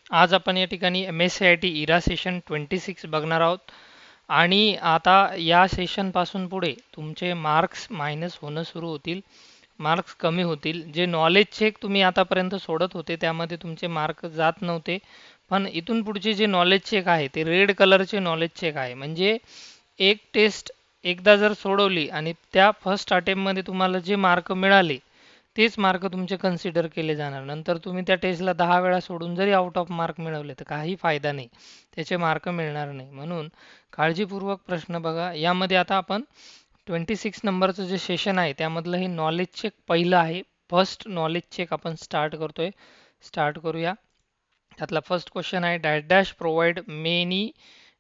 आज आपण या ठिकाणी MSCIT इरा सेशन 26 बघणार आहोत आणि आता या सेशन पासून पुढे तुमचे मार्क्स मायनस होणं सुरू होतील. मार्क्स कमी होतील. जे नॉलेज चेक तुम्ही आतापर्यंत सोडत होते त्यामध्ये तुमचे मार्क जात नव्हते. पण इथून पुढचे जे नॉलेज चेक आहे ते रेड कलरचे नॉलेज चेक आहे. म्हणजे एक टेस्ट एकदा जर सोडवली आणि त्या फर्स्ट अटेम्प्टमध्ये तुम्हाला जे मार्क मिळाले तेच मार्क तुमचे कन्सिडर केले जाणार. नंतर तुम्ही त्या टेस्टला 10 वेळा सोडून जरी आउट ऑफ मार्क मिळवले तर काही फायदा नाही. त्याचे मार्क मिळणार नाही. म्हणून काळजीपूर्वक प्रश्न बघा. यामध्ये आता आपण 26 नंबरचं जे सेशन आहे त्यामधलं हे नॉलेज चेक पहिलं आहे. फर्स्ट नॉलेज चेक आपण स्टार्ट करतोय. स्टार्ट करूया. त्यातला फर्स्ट क्वेश्चन आहे dash dash provide many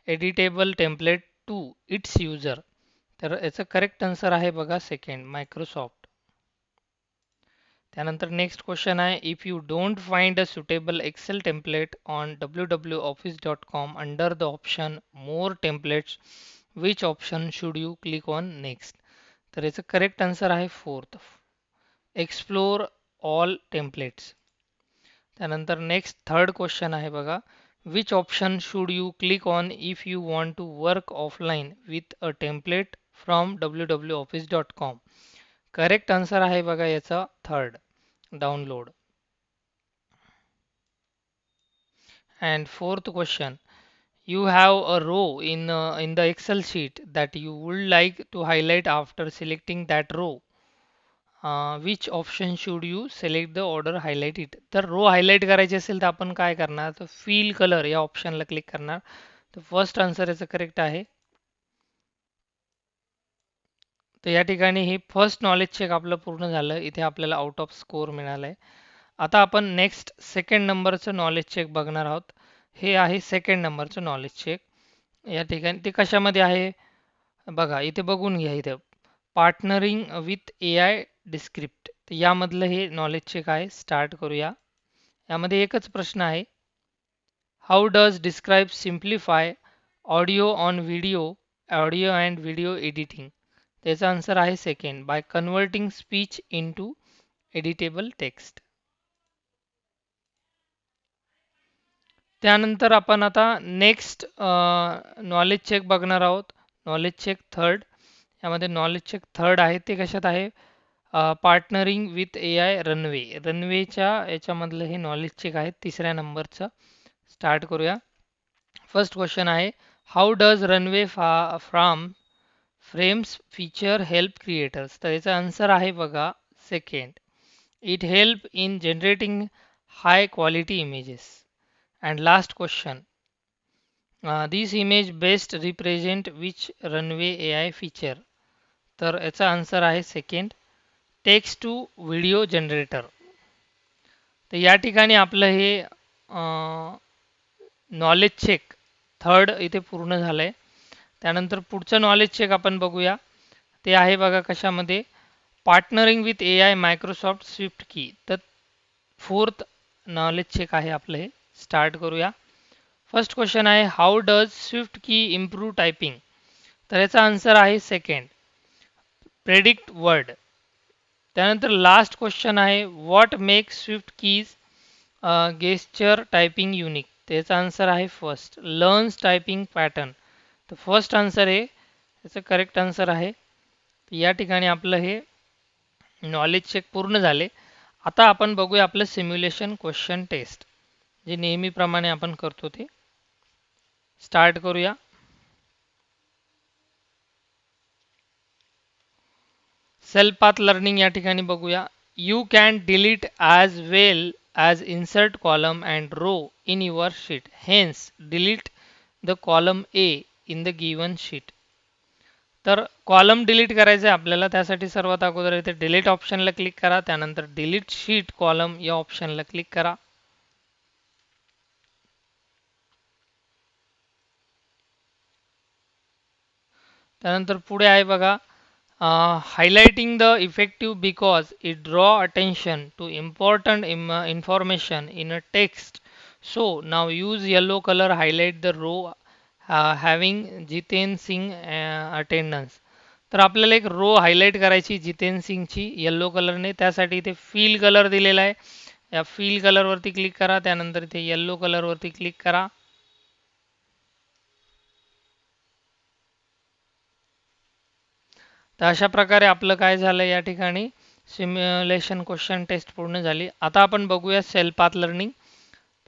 editable template to its user. तर याचं करेक्ट आन्सर आहे बघा सेकंड मायक्रोसॉफ्ट. त्यानंतर नेक्स्ट क्वेश्चन आहे if you don't find a suitable Excel template on www.office.com under the option more templates which option should you click on next. तर याचं correct answer आहे fourth explore all templates. त्यानंतर next third question आहे बघा which option should you click on if you want to work offline with a template from www.office.com. Correct answer आहे बघा याचा third download. And fourth question, you have a row in the Excel sheet that you would like to highlight after selecting that row. Which option should you select the order highlight it? तर row highlight करायची असेल तर आपण काय करणार तर fill colour या ऑप्शनला click करणार. तर फर्स्ट आन्सर याचं करेक्ट आहे. तर या ठिकाणी हे फर्स्ट नॉलेज चेक आपलं पूर्ण झालं. इथे आपल्याला आउट ऑफ स्कोर मिळालाय. आता आपण नेक्स्ट सेकंड नंबरचं नॉलेज चेक बघणार आहोत. हे आहे सेकंड नंबरचं नॉलेज चेक. या ठिकाणी ते कशामध्ये आहे बघा इथे बघून घ्या. इथे पार्टनरिंग विथ AI डिस्क्रिप्ट तर यामधलं हे नॉलेज चेक आहे. स्टार्ट करूया. यामध्ये एकच प्रश्न आहे how does describe simplify audio on video audio and video editing. त्याचा आन्सर आहे second by converting speech into editable text. त्यानंतर आपण आता नेक्स्ट नॉलेज चेक बघणार आहोत. Knowledge check third. यामध्ये नॉलेज चेक थर्ड आहे ते कशात आहे पार्टनरिंग विथ AI रनवे. रनवेच्या याच्यामधलं हे नॉलेज चेक आहे तिसऱ्या नंबरचं. स्टार्ट करूया. फर्स्ट क्वेश्चन आहे how does Runway from frames feature help creators. तर याचा आन्सर आहे बघा second it help in generating high quality images. And last question, this image best represent which runway AI feature. तर याचा answer आहे second text to video generator. तर या ठिकाणी आपलं हे नॉलेज चेक थर्ड इथे पूर्ण झालंय. त्यानंतर पुढचं नॉलेज चेक आपण बघूया. ते आहे बघा कशामध्ये partnering with AI Microsoft Swift की. तर फोर्थ नॉलेज चेक आहे आपलं हे. स्टार्ट करूया. फर्स्ट क्वेश्चन आहे हाऊ डज स्विफ्ट की इम्प्रूव्ह टायपिंग. तर याचा आन्सर आहे सेकंड प्रेडिक्ट वर्ड. त्यानंतर लास्ट क्वेश्चन आहे what make Swift keys gesture typing unique. त्याचा आन्सर आहे फर्स्ट लर्न्स टायपिंग पॅटर्न. तर फर्स्ट आन्सर आहे त्याचं करेक्ट आन्सर आहे. या ठिकाणी आपलं हे नॉलेज चेक पूर्ण झाले. आता आपण बघूया आपलं सिम्युलेशन क्वेश्चन टेस्ट जे नेहमीप्रमाणे आपण करतो ते. स्टार्ट करूया. सेल पाथ लर्निंग या ठिकाणी बघूया. You can delete as well as insert column and row in your sheet hence delete the column A in the given sheet. तर कॉलम डिलीट करायचं आहे आपल्याला. त्यासाठी सर्वात अगोदर इथे डिलीट ऑप्शनला क्लिक करा. त्यानंतर डिलीट शीट कॉलम या ऑप्शनला क्लिक करा. त्यानंतर पुढे आहे बघा highlighting the effective because it draw attention to important information in a text. So now use yellow color highlight the row having Jiten Singh attendance. तर आपल्याला एक रो हायलाइट करायची जितेन सिंगची येल्लो कलरने. त्यासाठी इथे फील कलर दिलेला आहे या फिल कलरवरती क्लिक करा, त्यानंतर इथे येल्लो कलरवरती क्लिक करा. तर अशा प्रकारे आपलं काय झालं, या ठिकाणी सिम्युलेशन क्वेश्चन टेस्ट पूर्ण झाली. आता आपण बघूया सेल पाथ लर्निंग.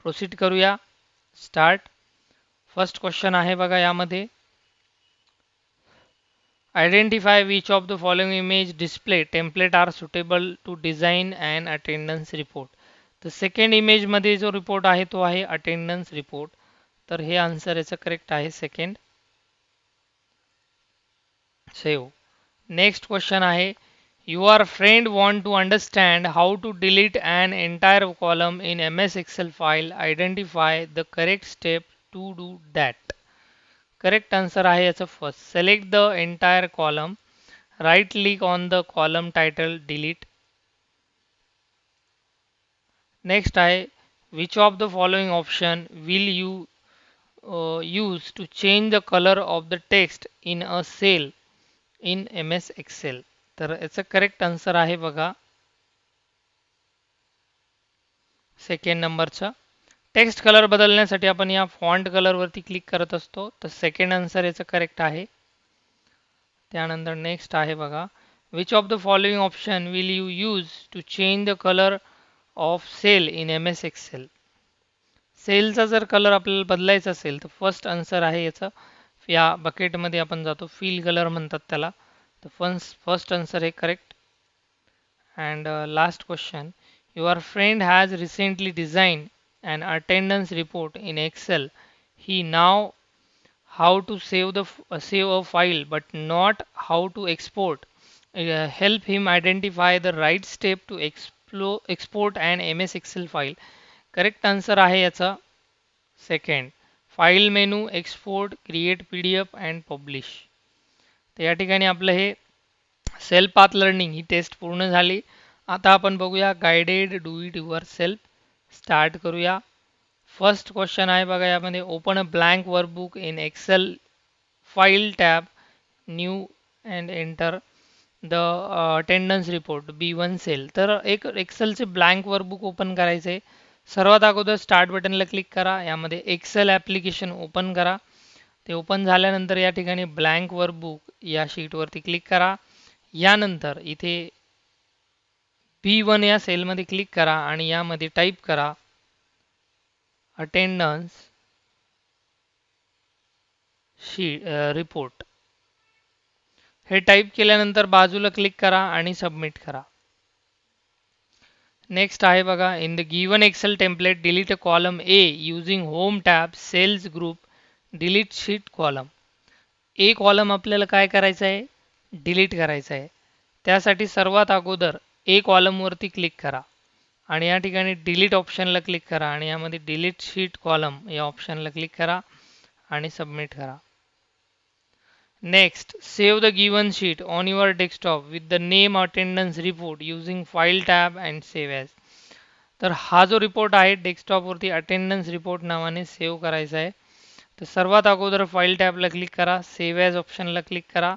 प्रोसीड करूया. स्टार्ट. फर्स्ट क्वेश्चन आहे बघा यामध्ये, identify which of the following image display template are suitable to design and attendance report. तर सेकंड इमेजमध्ये जो रिपोर्ट आहे तो आहे अटेंडन्स रिपोर्ट. तर हे आन्सर याचं करेक्ट आहे सेकंड. सेव्ह. नेक्स्ट क्वेश्चन आहे, your friend want to understand how to delete an entire column in MS Excel file. Identify the correct step to do that. Correct answer आहे याचं first. Select the entire column. Right click on the column title, delete. Next आहे, which of the following option will you use to change the colour of the text in a cell in MS Excel. तर याचं correct answer आहे बघा second नंबरचा. Text colour बदलण्यासाठी आपण या font कलरवरती click करत असतो. तर सेकंड आन्सर याचं करेक्ट आहे. त्यानंतर नेक्स्ट आहे बघा, which of the following option will you use to change the colour of cell in MS Excel. सेलचा जर कलर आपल्याला बदलायचा असेल तर फर्स्ट आन्सर आहे याचं, या बकेटमध्ये आपण जातो, फिल कलर म्हणतात त्याला. तर फर्स्ट आन्सर आहे correct. And last question, your friend has recently design an attendance report in Excel. He now how to save a file but not how to export. Help him identify the right step to export an MS Excel file. Correct answer आहे याचा second. File menu, export, create PDF and publish. तर या ठिकाणी आपलं हे cell path learning ही test पूर्ण झाली. आता आपण बघूया guided do it yourself. Start करूया. फर्स्ट क्वेश्चन आहे बघा यामध्ये, open a blank workbook in Excel file tab, new and enter the attendance report B1 cell. तर एक एक्सेलचे ब्लँक वर्कबुक ओपन करायचे आहे. सर्वात अगोदर स्टार्ट बटनला क्लिक करा. यामध्ये एक्सेल ॲप्लिकेशन ओपन करा. ते ओपन झाल्यानंतर या ठिकाणी ब्लँक वर्कबुक या शीटवरती क्लिक करा. यानंतर इथे B1 या सेलमध्ये क्लिक करा आणि यामध्ये टाईप करा अटेंडन्स रिपोर्ट. हे टाईप केल्यानंतर बाजूला क्लिक करा आणि सबमिट करा. नेक्स्ट आहे बघा, in the given Excel template delete a column A using home tab, cells group, delete sheet column. A column आपल्याला काय करायचं आहे, डिलीट करायचं आहे. त्यासाठी सर्वात अगोदर ए कॉलमवरती क्लिक करा आणि या ठिकाणी डिलीट ऑप्शनला क्लिक करा आणि यामध्ये डिलीट शीट कॉलम या ऑप्शनला क्लिक करा आणि सबमिट करा. Next, save the given sheet on your desktop with the name attendance report using file tab and save as. तर हा जो रिपोर्ट आहे डेस्कटॉपवरती अटेंडन्स रिपोर्ट नावाने सेव्ह करायचा आहे. तर सर्वात अगोदर फाईल टॅबला क्लिक करा, सेव्ह ॲज ऑप्शनला क्लिक करा,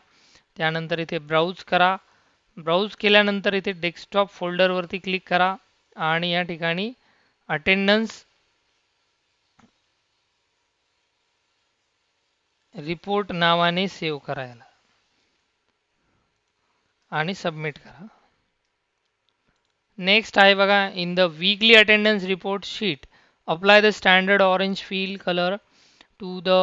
त्यानंतर इथे ब्राउज करा. ब्राउज केल्यानंतर इथे डेस्कटॉप फोल्डरवरती क्लिक करा आणि या ठिकाणी अटेंडन्स रिपोर्ट नावाने सेव्ह करायला आणि सबमिट करा. नेक्स्ट आहे बघा, in the weekly attendance report sheet apply the standard orange fill colour to the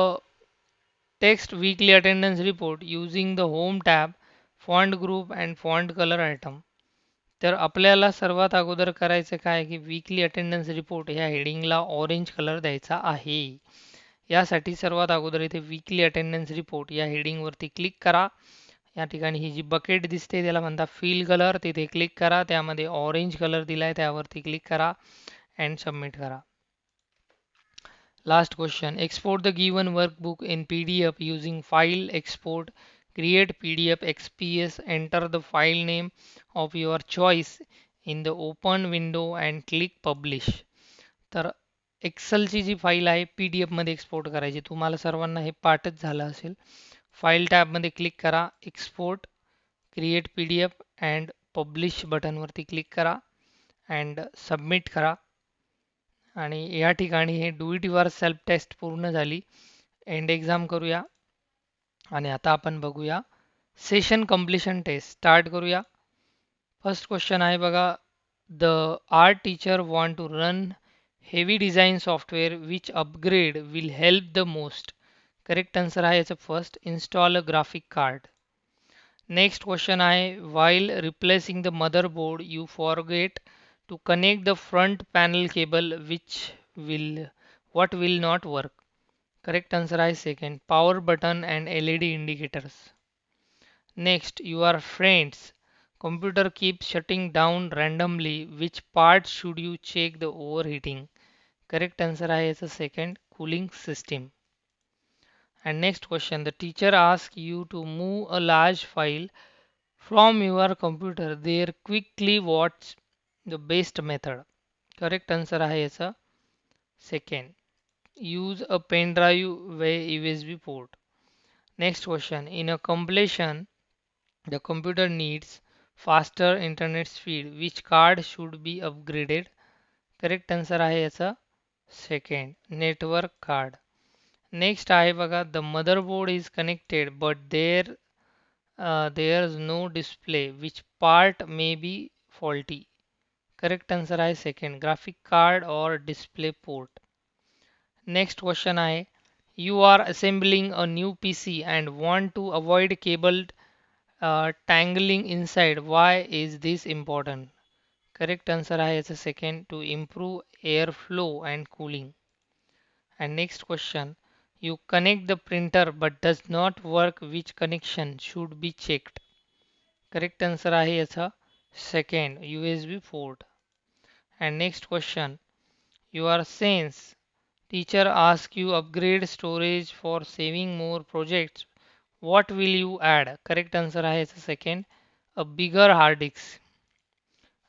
text weekly attendance report using the home tab, font group and font colour item. तर आपल्याला सर्वात अगोदर करायचं काय की वीकली अटेंडन्स रिपोर्ट ह्या हेडिंगला orange colour द्यायचा आहे. यासाठी सर्वात अगोदर इथे वीकली अटेंडन्स रिपोर्ट या हेडिंगवरती क्लिक करा. या ठिकाणी ही जी बकेट दिसते त्याला म्हणतात फिल कलर, तिथे क्लिक करा. त्यामध्ये ऑरेंज कलर दिलाय त्यावरती क्लिक करा अँड सबमिट करा. Last question, export the given workbook in PDF using file export, create PDF XPS, enter the file name of your choice in the open window and click publish. तर एक्सेलची जी file आहे PDF मध्ये export करायची. तुम्हाला सर्वांना हे पाठच झालं असेल. फाईल टॅबमध्ये क्लिक करा, export, create PDF and publish बटनवरती क्लिक करा अँड सबमिट करा. आणि या ठिकाणी हे do it yourself test पूर्ण झाली. एंड एक्झाम करूया. आणि आता आपण बघूया सेशन कम्प्लिशन टेस्ट. स्टार्ट करूया. फर्स्ट क्वेश्चन आहे बघा. The art teacher want to run heavy design software which upgrade will help the most. Correct answer आहे याचं first, install a graphic card. Next question आहे, while replacing the motherboard you forget to connect the front panel cable which will what will not work. Correct answer आहे second, power button and LED indicators. Next, your friend's computer keeps shutting down randomly. Which part should you check the overheating? Correct answer आहे याचं second, cooling system. And next question, the teacher asks you to move a large file from your computer there quickly. What's the best method? Correct answer आहे याचा second, use a pen drive via USB port. Next question, in a completion the computer needs faster internet speed. Which card should be upgraded? Correct answer आहे याचा second, network card. Next आहे बघा, the motherboard is connected but there's no display. Which part may be faulty? Correct answer आहे second, graphic card or display port. Next question आहे, you are assembling a new PC and want to avoid cable tangling inside. Why is this important? Correct answer आहे याचं second, to improve airflow and cooling. And next question, you connect the printer but does not work. Which connection should be checked? Correct answer आहे याचा second, USB port. And next question, your sense teacher asks you upgrade storage for saving more projects. What will you add? Correct answer आहे याचा second, a bigger hard disk.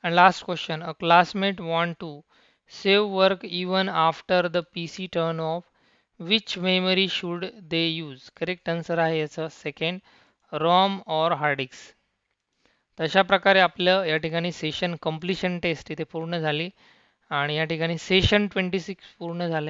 And last question, a classmate want to save work even after the PC turn off. Which memory should they use? Correct answer आहे याचा second, ROM or hard disk. तशा प्रकारे आपलं या ठिकाणी session completion taste इथे पूर्ण झाली आणि या ठिकाणी सेशन 26 पूर्ण झाले.